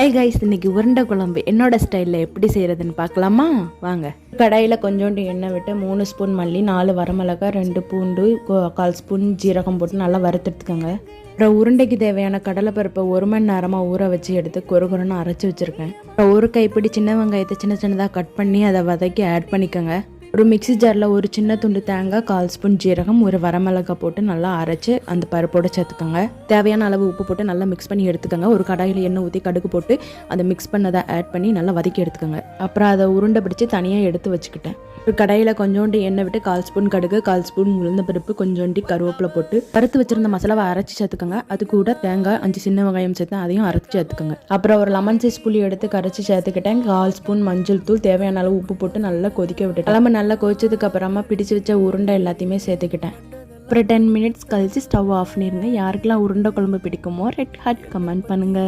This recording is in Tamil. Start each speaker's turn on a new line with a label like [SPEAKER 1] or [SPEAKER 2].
[SPEAKER 1] ஹாய் கைஸ், இன்னைக்கு உருண்டை குழம்பு என்னோட ஸ்டைலில் எப்படி செய்கிறதுன்னு பார்க்கலாமா? வாங்க. கடாயில் கொஞ்சோண்டு எண்ணெய் விட்டு 3 ஸ்பூன் மல்லி, 4 வரமிளகாய், 2 பூண்டு, 1/4 ஸ்பூன் ஜீரகம் போட்டு நல்லா வறுத்தெடுத்துக்கோங்க. அப்புறம் உருண்டைக்கு தேவையான கடலைப்பருப்பை 1 மணி நேரமாக ஊற வச்சு எடுத்து கொருன்னு அரைச்சி வச்சுருக்கேன். அப்புறம் ஒரு கைப்பிடி சின்ன வெங்காயத்தை சின்ன சின்னதாக கட் பண்ணி அதை வதக்கி ஆட் பண்ணிக்கோங்க. ஒரு மிக்ஸி ஜாரில் ஒரு சின்ன துண்டு தேங்காய், 1/4 ஸ்பூன் ஜீரகம், ஒரு வரமிளகாய் போட்டு நல்லா அரைச்சி அந்த பருப்போடு சேர்த்துக்கோங்க. தேவையான அளவு உப்பு போட்டு நல்லா மிக்ஸ் பண்ணி எடுத்துக்கோங்க. ஒரு கடாயில் எண்ணெய் ஊற்றி கடுகு போட்டு அதை மிக்ஸ் பண்ணதை ஆட் பண்ணி நல்லா வதக்கி எடுத்துக்கோங்க. அப்புறம் அதை உருண்டை பிடிச்சி தனியாக எடுத்து வச்சுக்கிட்டேன். ஒரு கடாயில் கொஞ்சோண்டு எண்ணெய் விட்டு 1/4 ஸ்பூன் கடுகு, 1/4 ஸ்பூன் உளுந்த பருப்பு, கொஞ்சோண்டி கருவேப்பிலை போட்டு வறுத்து வச்சிருந்த மசாலாவை அரைச்சி சேர்த்துக்கோங்க. அது கூட தேங்காய் 5 சின்ன வெங்காயம் சேர்த்து அதையும் அரைச்சி சேர்த்துக்கோங்க. அப்புறம் ஒரு லெமன் சைஸ் புளி எடுத்து கரைச்சி சேர்த்துக்கிட்டேன். 1/4 ஸ்பூன் மஞ்சள் தூள், தேவையான அளவு உப்பு போட்டு நல்லா கொதிக்க விட்டுட்டேன். நல்லா கொதிச்சதுக்கு அப்புறமா பிடிச்சு வச்ச உருண்டை எல்லாத்தையுமே சேர்த்துக்கிட்டேன். அப்புறம் 10 மினிட்ஸ் கழிச்சு ஸ்டவ் ஆஃப் பண்ணிருங்க. யாருக்கெல்லாம் உருண்டை குழம்பு பிடிக்குமோ ரெட் ஹார்ட் கமெண்ட் பண்ணுங்க.